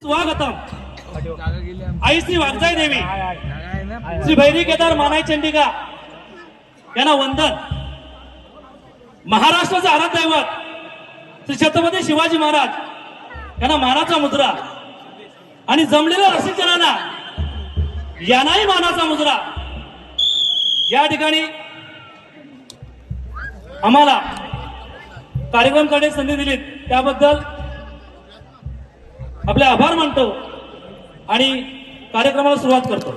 स्वागतम आई श्री वागजाई देवी श्री भैरी केदार मानाई चंडिका यांना वंदन. महाराष्ट्राचे आराध्य दैवत श्री छत्रपती शिवाजी महाराज यांना मानाचा मुद्रा आणि जमलेल्या रसिकजनांना यांनाही मानाचा मुद्रा. या ठिकाणी आम्हाला कार्यक्रम करण्याची संधी दिली त्याबद्दल आपले आभार मानतो आणि कार्यक्रमाला सुरुवात करतो.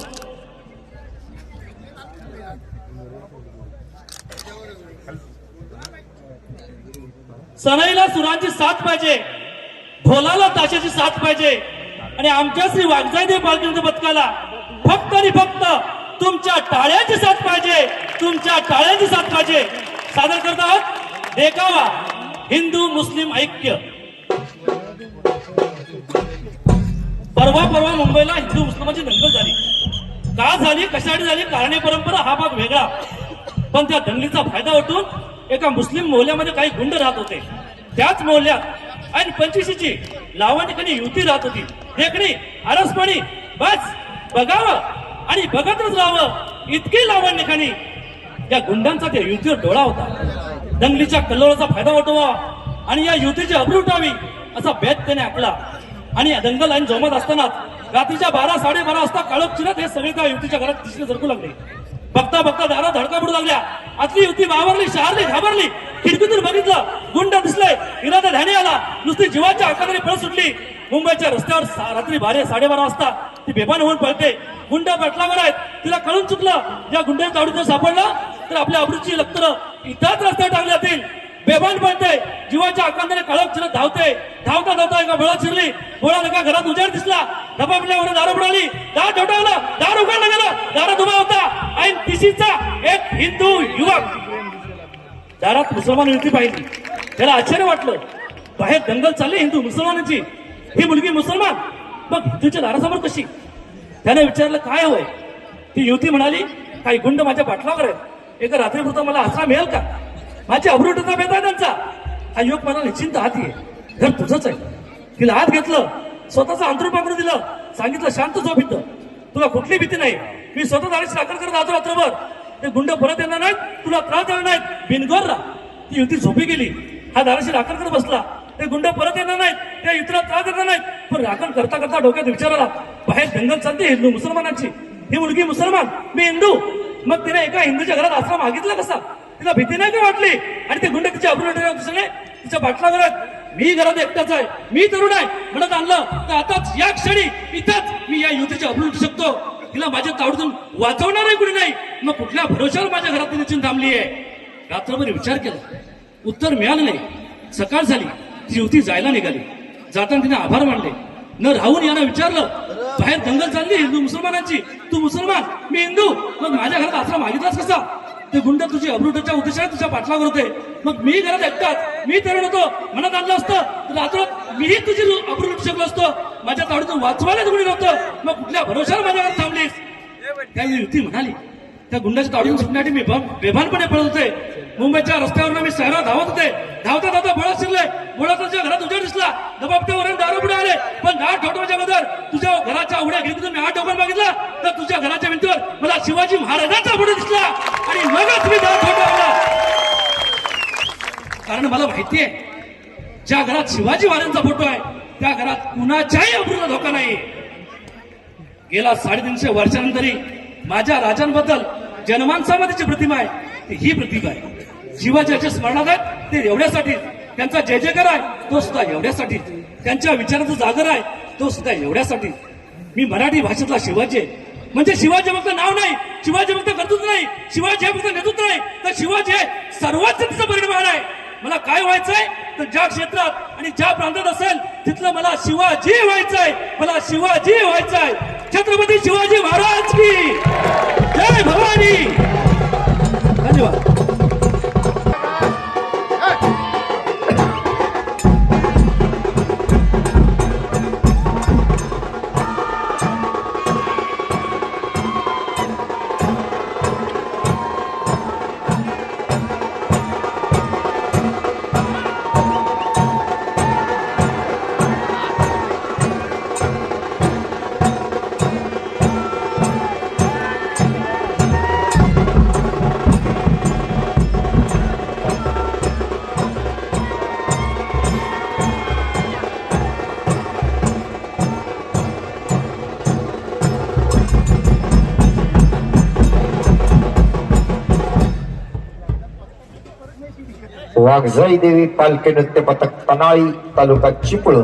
सनईला सुरांची साथ पाहिजे, ढोलाला ताशाची साथ पाहिजे आणि आमच्या श्री वागजाईदेवी पालखीच्या पथकाला फक्त आणि फक्त तुमच्या टाळ्यांची साथ पाहिजे, तुमच्या टाळ्यांची साथ पाहिजे. सादर करत आहोत देखावा हिंदू मुस्लिम ऐक्य. परवा मुंबईला हिंदू मुस्लिमांची दंगल झाली. का झाली, कशासाठी झाली, कारणे परंपरा हा भाग वेगळा. पण त्या दंगलीचा फायदा उठून एका मुस्लिम मोहल्ल्यामध्ये काही गुंड राहत होते. त्याच मोहल्ल्यात आणि 25ची लावणीखानी युवती राहत होती. देखणी आरसपणी बस बघावं आणि बघतच राहावं इतकी लावणीखानी या गुंडांचा त्या युवतीवर डोळा होता. दंगलीच्या कल्लोळाचा फायदा उठवावा आणि या युवतीची अब्रू उठावी असा बेत त्याने आखला. आणि दंगल आणि जोमत असतानाच रात्रीच्या 12-12:30 वाजता काळोख चिरत हे सगळे त्या युवतीच्या घरात दिसणे सरकू लागले. बघता बघता दारा धडका पडू लागल्या. आतली युवती बावरली, शहारली, घाबरली. खिडकीतून बघितलं, गुंड दिसले. इरादा ध्यानी आला. नुसती जीवाच्या आकाराने पळ सुटली. मुंबईच्या रस्त्यावर रात्री 12-12:30 वाजता ती बेभान होऊन पळते. गुंड बटलावर आहेत. तिला कळून चुकलं या गुंड्याच्या तावडीत सापडलं तर आपल्या अब्रूची लक्तर इथंच रस्त्यावर टाकली जातील. बेभान पळते, जीवाच्या आकांताने काळोख चिरत धावते. धावता धावता एका बोळात शिरली. बोळात एका घरात उजेड दिसला. धबापल्यावर दार उडाली. दार ठोठावलं. दार उघडलं गेलं. दारात उभा होता आणि तिशीचा एक हिंदू युवक. दारात मुसलमान युवती पाहिली. त्याला आश्चर्य वाटलं. बाहेर दंगल चालली हिंदू मुसलमानांची. ही मुलगी मुसलमान मग हिंदूच्या दारासमोर कशी? त्याने विचारलं काय होय? ती युवती म्हणाली काही गुंड माझ्या पाठलावर आहेत. एका रात्रीपुरता मला आसरा मिळेल का? माझी अब्रूटचा बेत आहे त्यांचा. हा युवक मला निश्चिंत हात ये, घर तुझंच आहे. तिला हात घेतलं, स्वतःचं अंतरून पाकडून दिलं. सांगितलं शांत झोप इथं, तुला कुठली भीती नाही. मी स्वतः दारीची राखण करत राहतो रात्रभर. ते गुंड परत येणार नाहीत, तुला त्रास देणार नाहीत, बिनगोर राहा. ती युवती झोपी गेली. हा दाराची राखण करत बसला. ते गुंड परत येणार नाहीत, त्या युवतीला त्रास देणार नाहीत. पण राखण करता करता डोक्यात विचार आला बाहेर दंगल चालते हिंदू मुसलमानांची. ही मुलगी मुसलमान, मी हिंदू. मग तिने एका हिंदूच्या घरात आश्रम मागितला कसा? तिला भीती नाही का वाटली? आणि ते गुंड तिच्या अब्रू दिसले तिच्या पाठलावर आहेत. मी घरात एकटाच आहे, मी तरुण आहे म्हणत आणलं तर आताच या क्षणी इथंच मी या युवतीच्या अब्रू उठू शकतो. तिला माझ्या तावडीतून वाचवणारही कुणी नाही. मग कुठल्या भरोशावर माझ्या घरात तिने चिंता थांबली आहे? रात्रभर विचार केला, उत्तर मिळालं नाही. सकाळ झाली, ती युवती जायला निघाली. जाताना तिने आभार मानले. न राहून यांना विचारलं बाहेर दंगल चालली हिंदू मुसलमानांची, तू मुसलमान मी हिंदू, मग माझ्या घरात आश्रम मागितलास कसा? ते गुंड तुझी अब्रूटाच्या उद्देशाने तुझ्या पाठलावर होते. मग मी घरात एकटाच, मी तरुण होतो मनात आणलं असतं तर रात्रात मीही तुझी अब्रू लुटू शकलो असतो. माझ्या तावडीतून वाचवायला कोणी नव्हतं. मग कुठल्या भरोशावर माझ्या घरात थांबलीस? त्यावेळी युवती म्हणाली त्या गुंडाच्या तावडीतून सुटण्यासाठी मी बेभानपणे पळत होते. मुंबईच्या रस्त्यावर मी शहरात धावत होते. धावता धावता बोळात शिरले. बोळात तुझ्या घरात उजेड दिसला. दबाबत्यावरून दारू पुढे आले. पण दार ठोठवायच्या अगोदर तुझ्या घराच्या उघड्या खिडकीतून मी हात ठोकून मागितला तर तुझ्या घराच्या भिंतीवर मला शिवाजी महाराजांचा फोटो दिसला आणि मगच मी दार ठोठावला. कारण मला माहिती आहे ज्या घरात शिवाजी महाराजांचा फोटो आहे त्या घरात कुणाच्याही अब्रूला धोका नाही. गेला 350 वर्षानंतरही माझ्या राजांबद्दल जनमानसामध्ये जी प्रतिमा आहे ही प्रतिमा आहे. शिवाजीच्या स्मरणात आहेत ते एवढ्यासाठी. त्यांचा जय जयकार आहे तो सुद्धा एवढ्यासाठी. त्यांच्या विचाराचा जागर आहे तो सुद्धा एवढ्यासाठी. मी मराठी भाषेतला शिवाजी आहे. म्हणजे शिवाजी फक्त नाव नाही, शिवाजी फक्त कर्तृत्व नाही, शिवाजी हे फक्त नेतृत्व नाही, तर शिवाजी हे सर्वच तिचं परिमाण आहे. मला काय व्हायचंय तर ज्या क्षेत्रात आणि ज्या प्रांतात असेल तिथलं मला शिवाजी व्हायचंय. मला शिवाजी व्हायचंय. छत्रपती शिवाजी महाराज की जय भवानी. धन्यवाद. वाघजाई देवी पालखी नृत्य पथक पनाळी तालुका चिपळूण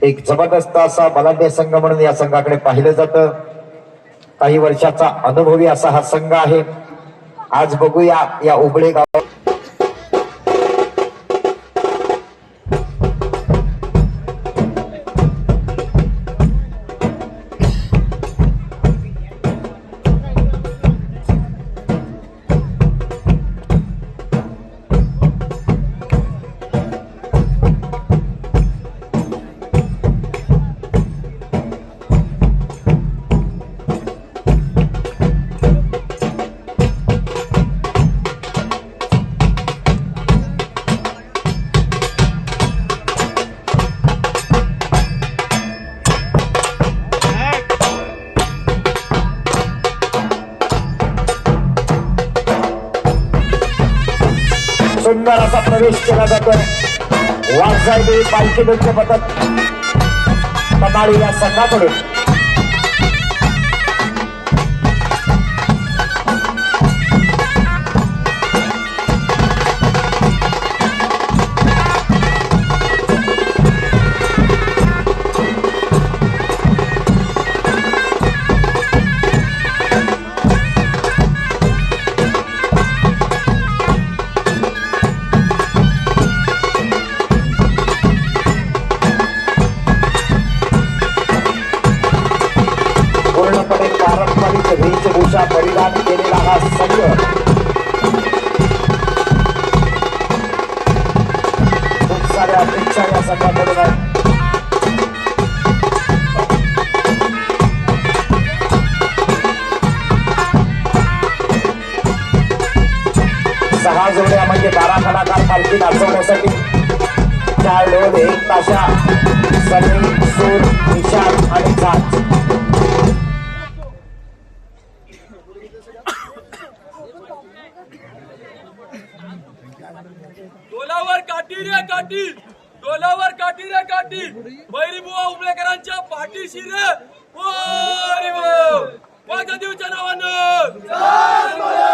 एक जबरदस्त असा बलाढ्य संघ म्हणून या संघाकडे पाहिलं जातं. काही वर्षाचा अनुभवी असा हा संघ आहे. आज बघूया या उबळे गाव सुंदर असा प्रवेश केला जातोय. वाघजाई देवी पालखी नृत्य पथक पनाळी या संघाकडून पूर्णपणे पारंपरिक वेशभूषा परिधान केलेला हा संघ खूप साऱ्या अपेक्षा या संघाकडून आहेत. सहा जोड्या म्हणजे 12 कलाकार पालखी नाचवण्यासाठी 4 ढोल 1 ताशा सनई सूर निशाण आणि झांज. डोलावर काठी रे काठी, डोलावर काठी रे काठी, बैरीबुवा उबळेकरांच्या पाठीशी रे. वारी वा वाघदेवच्या नावानं जय बोला.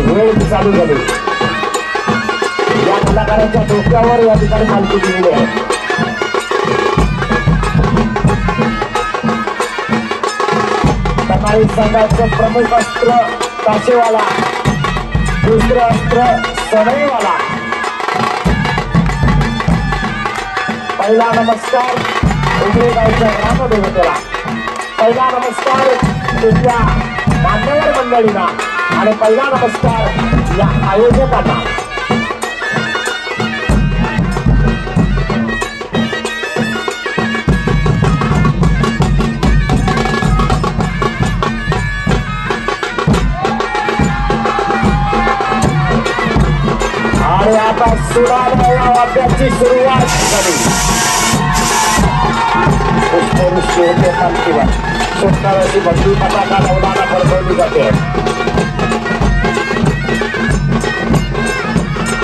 वेळ चालू झाली. या कलाकारांच्या डोक्यावर या ठिकाणी पालखी दिलेली आहे. पनाळी संघाचं प्रमुख अस्त्र ताशेवाला, दुसरं अस्त्र सनईवाला. पहिला नमस्कार उमरे गावच्या ग्रामदेवतेला, पहिला नमस्कार तिथल्या मान्यवर मंडळींना आणि पहिला नमस्कार या आयोजकांना. आणि आता सुराला या वाद्याची सुरुवात झाली. पुष्पवृष्टी होते पालखीवर. सुंदर अशी बंदी पताका नवलाला फडकवली जाते.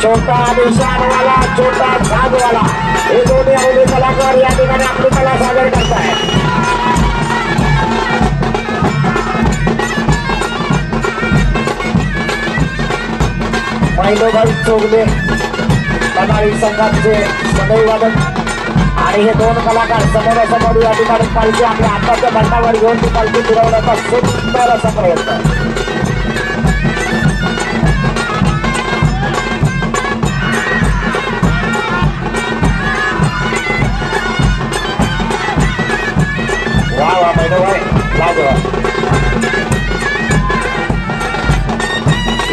छोटा निशाणवाला, छोटा झांजवाला हे दोन्ही अवधी कलाकार या ठिकाणी आपली कला सादर करतायत. मैलोभाई चौगले पनाळी संघाचे सनई वादक आणि हे 2 कलाकार समोरासमोर या ठिकाणी पालखी आपल्या हाताच्या बंडावर घेऊन ती पालखी फिरवण्याचा सुंदर असा प्रयत्न. वा वा मैलोभाई लाजवाब.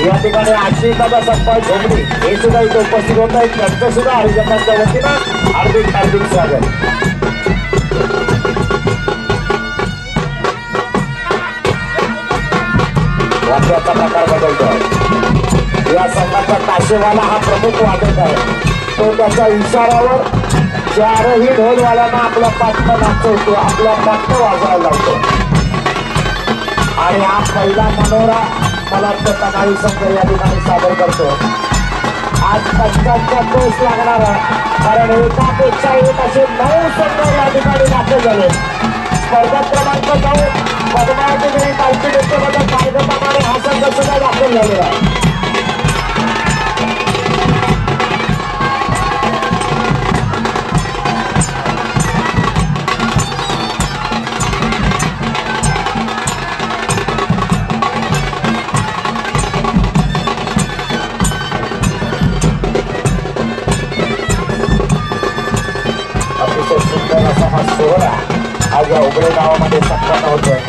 या ठिकाणी आशिकाचा संपाय झोमणी हे सुद्धा इथे उपस्थित होत आहेत. त्यांचं सुद्धा हरिजनांच्या वतीनं हार्दिक हार्दिक स्वागत. वाद्याचा प्रकार बदलतोय. या संघाचा ताशेवाला हा प्रमुख वादक आहे. तो त्याच्या इशाऱ्यावर चारही ढोलवाल्यांना आपल्या पाठनं नाचवतो, आपल्या पाठनं वाजवायला लावतो. आणि हा पहिला मनोरा मला वाटतं तनाई संघ या ठिकाणी सादर करतो. आज कष्टांचा दोष लागणार आहे, कारण एकापेक्षा एक असे 9 संघ या ठिकाणी दाखल झाले. स्पर्धा क्रमांक 9 पद्मावती पालखी नृत्यमध्ये कार्यक्रमाने हा संघ सुद्धा दाखल झालेला आहे. अतिशय सुंदर असा हा सोहळा आज या उघडे गावामध्ये संपन्न होतोय.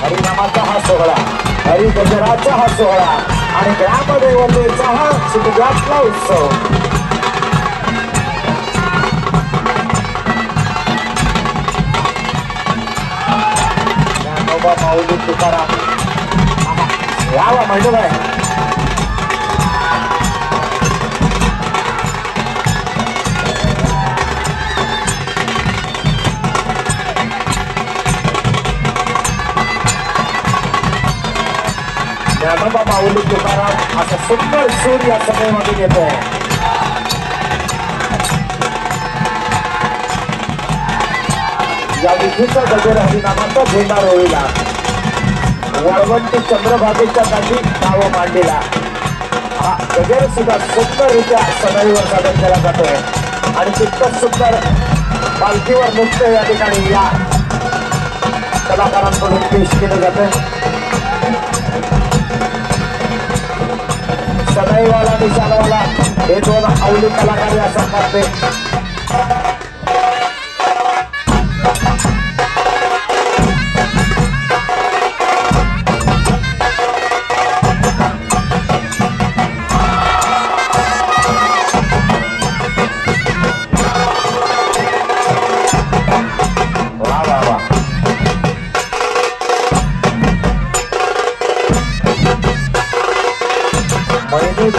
हरिनामाचा हा सोहळा, हरिगजराचा हा सोहळा आणि ग्रामदेवतेचा हा सुखदातला उत्सव. ज्ञानोबा माऊली तुकाराम यावा म्हणजे काय ज्ञानोबा माऊली तुकाराम असा सुंदर सूर या सभेमध्ये येतोय. या विधीचा गजर हरिनामाचा झेंडा रोविला, वळवंती चंद्रभागेच्या जागी नाव मांडलेला हा गजर सुद्धा सुंदररित्या सदैवर सादर केला जातोय. आणि तितकंच सुंदर पालखीवर नृत्य या ठिकाणी या कलाकारांकडून पेश केलं जातंय. सदैवाला निशाणवाला हे 2 अवली कलाकार या संघातले.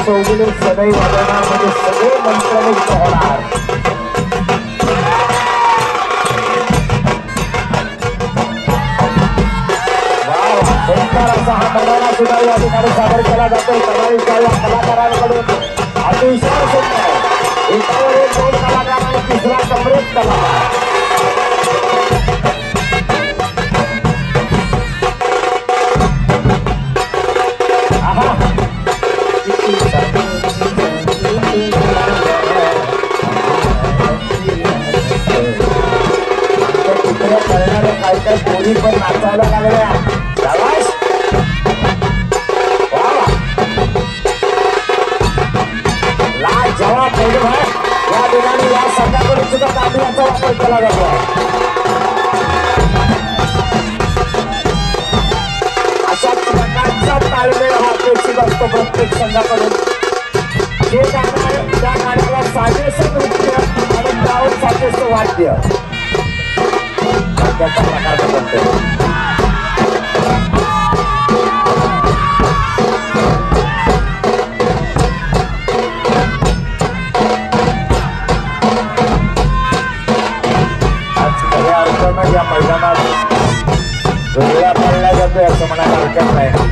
चौगुले सदैव वादणार म्हणजे सगळे मंत्रमुग्ध होणार. सुंदर असा हा मंडळा सुद्धा या ठिकाणी सादर केला जातोय. तनाईच्या या कलाकारांकडून अतिशय सुंदर एकावर एक 2 कलाकार आणि तिसरा समृद्ध कलाकार. काय पोरी पण नाचायला लागल्या. लाज जवाब पहिलं भाई या ठिकाणी या संघाकडून सुद्धा तांदळाचा वापर केला जातो. अशाच प्रकारचा ताळमेळ हा अपेक्षित असतो प्रत्येक संघाकडून. जे गाणं आहे त्या गाण्याला साजेसं नृत्य आणि त्यावर साजेसं वाद्य त्याचा प्रकार बनतो. आज खऱ्या अर्थानं या मैदानात वेगळा पडला जातोय असं म्हणायला हरकत नाही.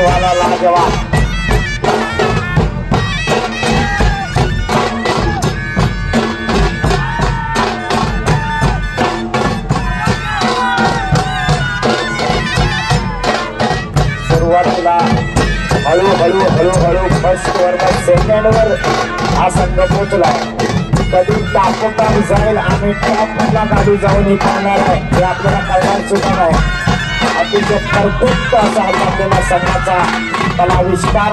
वाला लाजवाब सुरुवातीला हळूहळू फर्स्ट वर सेकंड वर हा संघ पोचला. कधी टापोटाप जाईल आणि टॉपला गाडी जाऊन हे करणार आहे हे आपल्याला कळणार सुद्धा नाही. अतिशय परफेक्ट असा आपल्याला संघाचा कलाविष्कार.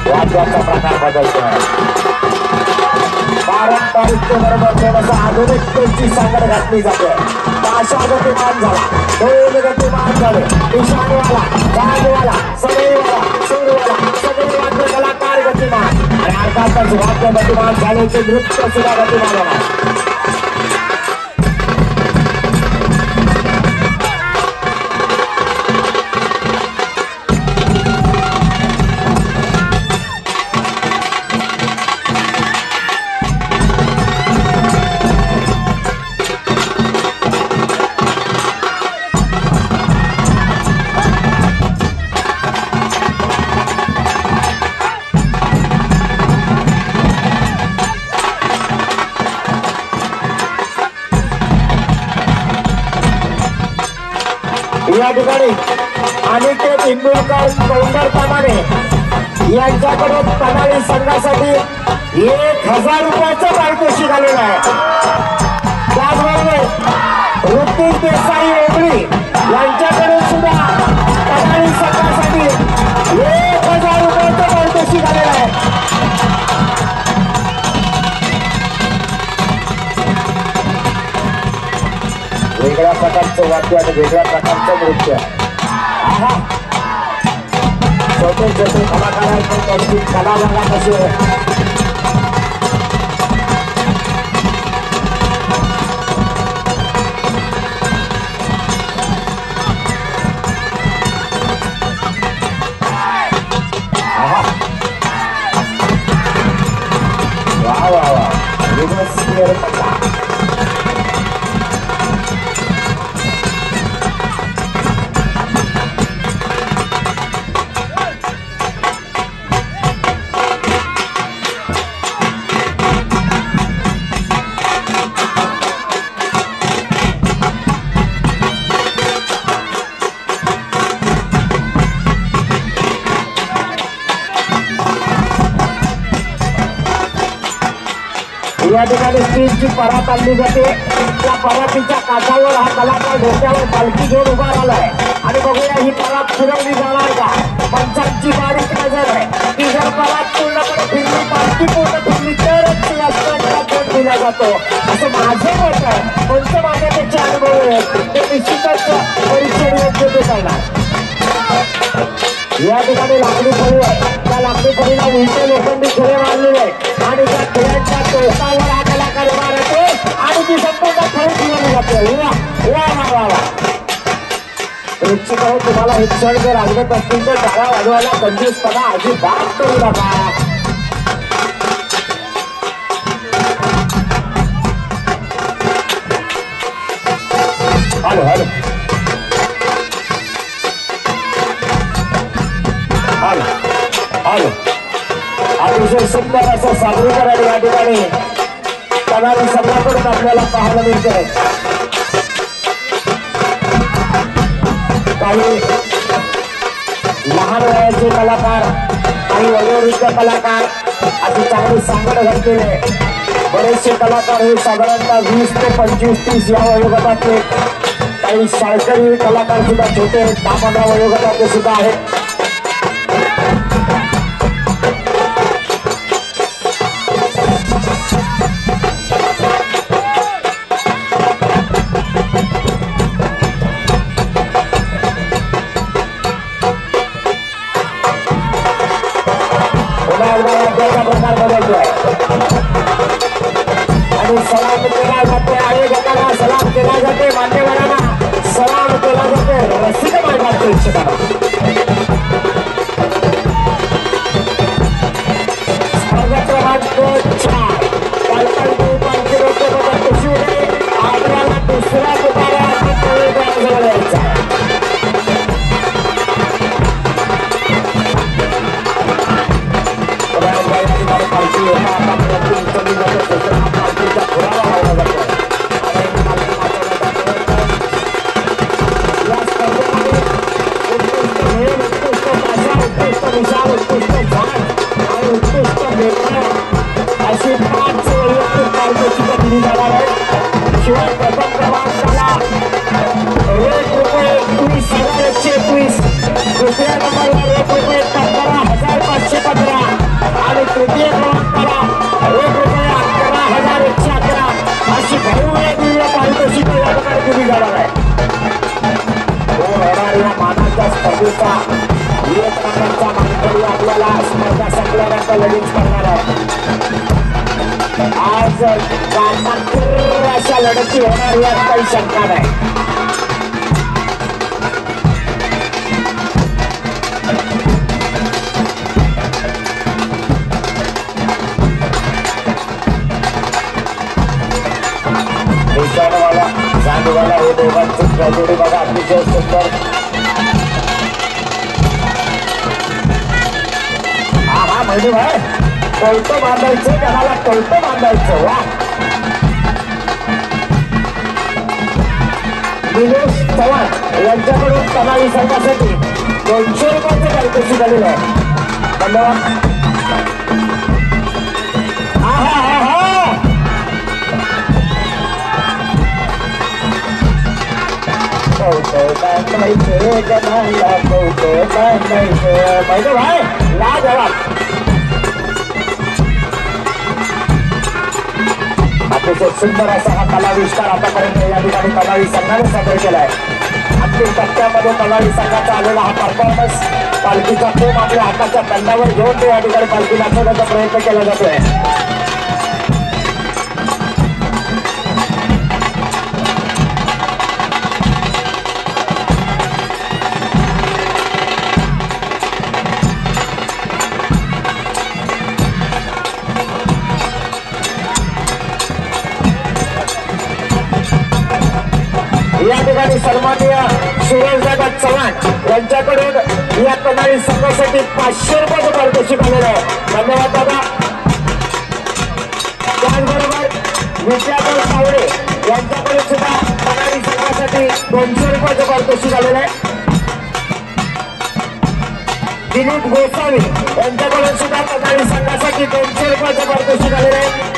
वाद्याचा प्रकार बदलतोय. पारंपरिकतेबरोबर थोडंसं आधुनिकतेची सांगड घातली जाते. अशा गतिमान झाला, दोन गतिमान झाले. ईशानवाला, जागवाला, सदैवाला, सूरवाला, सदैव वाद्य कलाकार गतिमान आणि अर्थातच वाद्य गतिमान झाले ते नृत्य सुद्धा गतिमान होणार. या ठिकाणी अनिकेत इंदुरकर कौंडर तामाणे यांच्याकडे तनाळी संघासाठी 1000 रुपयाचं पारितोषिक आलेलं आहे. त्याचबरोबर ऋतिक देसाई ओबळी यांच्याकडे सुद्धा तनाळी संघासाठी 1000 रुपयाचं पारितोषिक आलेलं आहे. वेगळ्या प्रकारचं वाद्य आणि वेगळ्या प्रकारचं नृत्य. छोटे छोटे कलाकार आहेत पण त्यांची कला बघा कशी आहे. वा वा वा युनिव्हर्सिटी या ठिकाणी स्टेजची परात आणली जाते. त्या परातीच्या काठावर हा कलाकार डोक्यावर पालखी घेऊन उभा राहिलाय आणि बघूया ही परात फिरवली जाणार का. पंचांची बारीक नजर आहे की जर परात पूर्णपणे फिरली, पालखी पूर्ण फिरली तरच या स्टंटला भेट दिला जातो असं माझं मत आहे. कोणतं माझे त्याचे अनुभव आहेत ते निश्चितच परीक्षण योग्य ते करणार. या ठिकाणी लाकडी फळी आहे. त्या लाकडी फळीला उलटे लोखंडी खिळे मारलेले आहेत आणि त्या खिळ्यांच्या टोकावर हा कलाकार उभा राहतो आणि ती संपूर्ण फळी फिरवली जाते. वा वा वा वा. प्रेक्षकांनो, तुम्हाला हे क्षण जर आवडत असतील तर टाळ्या वाजवायला कंजूसपणा अजिबात करू नका. Hello hello hello. अतिशय सुंदर असं सादरीकरण या ठिकाणी तनाळी संघाकडून आपल्याला पाहायला मिळते. काही लहान वयाचे कलाकार, काही वयोवृद्ध कलाकार, अशी चांगली सांगड घातलेले बरेचसे कलाकार हे साधारणतः 20 ते 25-30 या वयोगटातले. काही शाळकरी कलाकार सुद्धा छोटे 10-15 वयोगटातले सुद्धा आहेत. प्रकार बदलतोय आणि सलाम केला जाते. आयोजकांना सलाम केला जाते, मान्यवरांना सलाम केला जाते. रसिक मार्गात प्रेक्षकांना स्पर्धा क्रमांक 4 पालकांची कशी होते. आपल्याला दुसऱ्या तुकारात प्रवेश द्यायचा आहे. अशी 5 वैयक्तिक पारितोषिकं दिली जाणार आहेत. शिवाय प्रथम क्रमांकाला ₹1,21,121, दुसऱ्या नंबरला ₹11,515 आणि तृतीय क्रमांकाला ₹11,11,100 स्पर्धेचा एक नंबरचा मानकरी आपल्याला स्पर्धा संपल्यानंतर लगेच करणार आहे. आज कामाखोर अशा लढती होणार यात काही शंका नाही. निशाणवाला जाणीवाला हे दोघांची जोडी बघा अतिशय सुंदर. हा म्हणजे भाई कौतं बांधायचं त्याला कौतं बांधायचं. वा निलेश चव्हाण यांच्याकडून कमाई संघासाठी 200 रुपयाचं कार्यक्रम झालेलं आहे. धन्यवाद. भाई लाजवाब अतिशय सुंदर असा हा कलाविष्कार आतापर्यंत या ठिकाणी कलावी संघाने सादर केलाय. अंतिम टप्प्यामध्ये कलावी संघाचा आलेला हा परफॉर्मन्स पालखीचा खूप आपल्या हाताच्या दंडावर घेऊन तो या ठिकाणी पालखी दाखवण्याचा प्रयत्न केला जातोय. या ठिकाणी सन्माननीय सूरजदादा चव्हाण यांच्याकडून या कमाई संघासाठी 500 रुपयाचं पारितोषिक आलेलं आहे. धन्यवाद दादा. त्याचबरोबर विद्याधर सावळे यांच्याकडून सुद्धा कमाई संघासाठी 200 रुपयाचं पारितोषिक आलेलं आहे. दिलीप गोसावी यांच्याकडून सुद्धा कमाई संघासाठी 200 रुपयाचं पारितोषिक आलेलं आहे.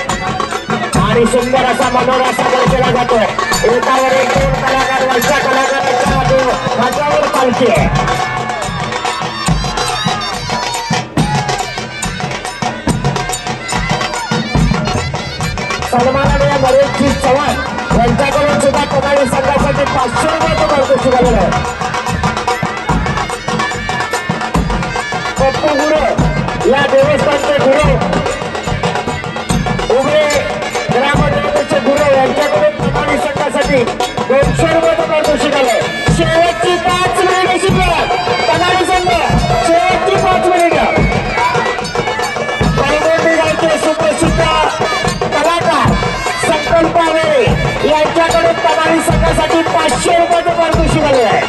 आणि सुंदर असा मनोरा सादर केला जातोय. एकावर एक 2 कलाकार वरच्या कलाकारांच्या हातावर पालखी आहे. सन्माननीय नरेशजी चव्हाण यांच्याकडून सुद्धा कमाई संघासाठी 500 रुपयाचं पारितोषिक आलेलं आहे. पप्पू गुरु या देवस्थानचे गुरु उभे ग्रामदेवतेचे गुरु यांच्याकडून कमाई संघासाठी 200 रुपयाचं पारितोषिक आलंय. शेवटची 5 मिनिटं शिकवत कमाई संघ शेवटची 5 मिनिटं. परमोटी गावचे सुप्रसिद्ध कलाकार संकल्प आवेरे यांच्याकडून कमाई संघासाठी 500 रुपयाचं पारितोषिक आले आहे.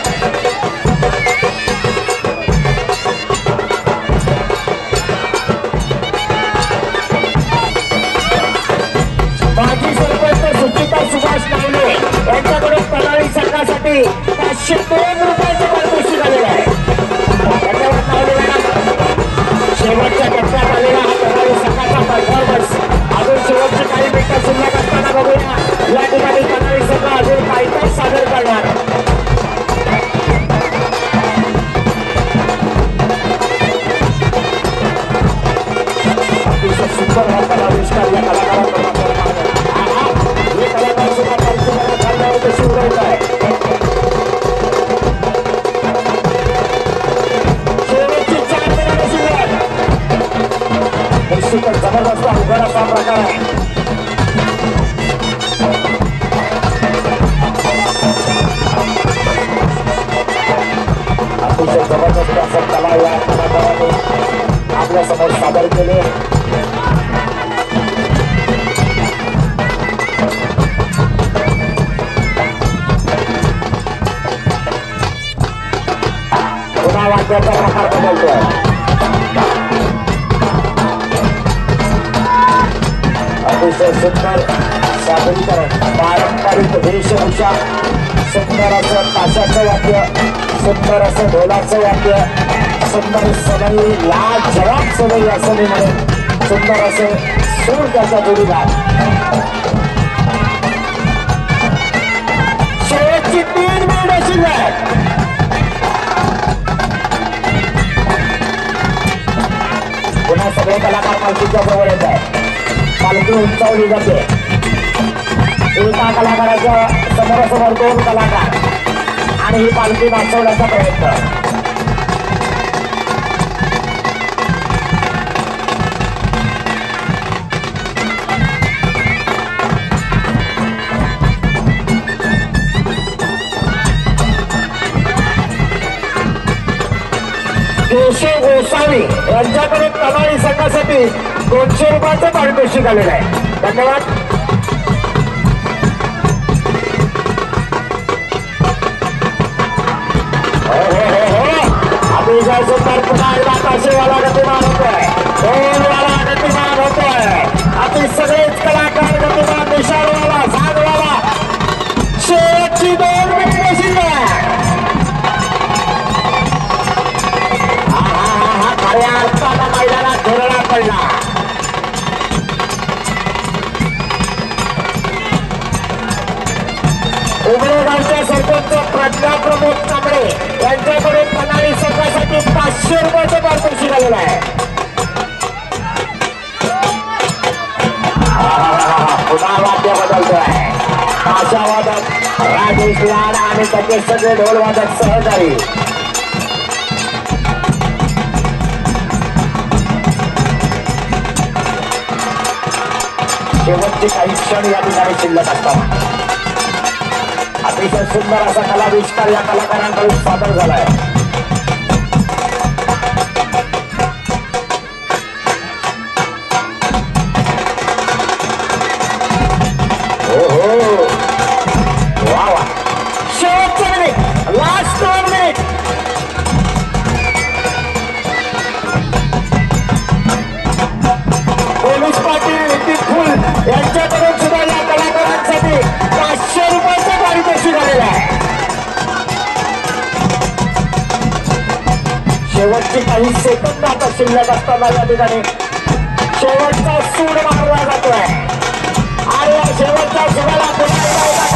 माजी सरपंच सुचिता सुभाष नावले यांच्याकडून कमाई संघासाठी 502 रुपयाचं पारितोषिक आलेलं आहे. धन्यवाद नावले मॅडम. शेवटच्या टप्प्यात आलेला हा कमाई संघाचा परफॉर्मन्स अजून शेवटची काही मिनिटं शिल्लक असताना बघूया. या ठिकाणी कमाई संघ अजून काहीतरी सादर करणार. अतिशय सुंदर हा कलाविष्कार या कलाकारांकडून हे कलाकार सुद्धा पालखीमध्ये चालण्यावर कशी उडवत आहे. शेवटची 4 मिनिटं शिल्लक. निश्चितच जबरदस्त उघड असा प्रकार आहे. अतिशय जबरदस्त असं कला या कलाकाराने आपल्या समोर सादर केले. पुन्हा वाद्याचा प्रकार बदलतोय. अतिशय सुंदर सादरीकरण. पारंपरिक वेशभूषा. सुंदर असं ताशाचं वाद्य. सुंदर असं ढोलाचं वाद्य. सुंदर सवयी लाजवाब सवयी असं मी म्हणेन. सुंदर असे सूर त्याचा जोडीदार. शेवटची 3 मिनिटं शिल्लक. पुन्हा सगळे कलाकार पालखीच्या जवळ येत आहे. पालखी उंचावली जाते. एका कलाकाराच्या समोरासमोर 2 कलाकार आणि ही पालखी नाचवण्याचा प्रयत्न. केशव गोसावी यांच्याकडे तलाठी संघासाठी 200 रुपयाचं पारितोषिक आलेलं आहे. धन्यवाद. अतिशय सुंदर पुन्हा एकदा ताशेवाला गतिमान होतोय. ढोलवाला गतिमान होतोय. अति सगळेच कलाकार गतिमान. निशाणवाला झाडवाला शेवटची 2 मिनिटे शिल्लक. हा खऱ्या अर्थाला मैदानात धुरळा पडला. उमरेगावच्या सरपंच प्रज्ञा प्रमोद कांबळे यांच्याकडून पन्हाळी संघासाठी 500 रुपयाचं पारितोषिक आलेलं आहे. पुन्हा वाद्य बदलतोय. ताशावादक राजेश लाड आणि त्याचे सगळे ढोलवादक सहकारी. शेवटचे काही क्षण या ठिकाणी शिल्लक असतात. अतिशय सुंदर असा कलाविष्कार या कलाकारांकडून सादर झालाय. हो वा वा. शेवटचं minute, last 2 minute. Police Patil Nitin फुल यांच्याकडून सुद्धा या कलाकारांसाठी 500 रुपयाचं पारितोषिक आलेलं आहे. शेवटची काही सेकंद आता शिल्लक असताना या ठिकाणी शेवटचा सूड मारला जातोय आणि या शेवटच्या सुराला पुन्हा एकदा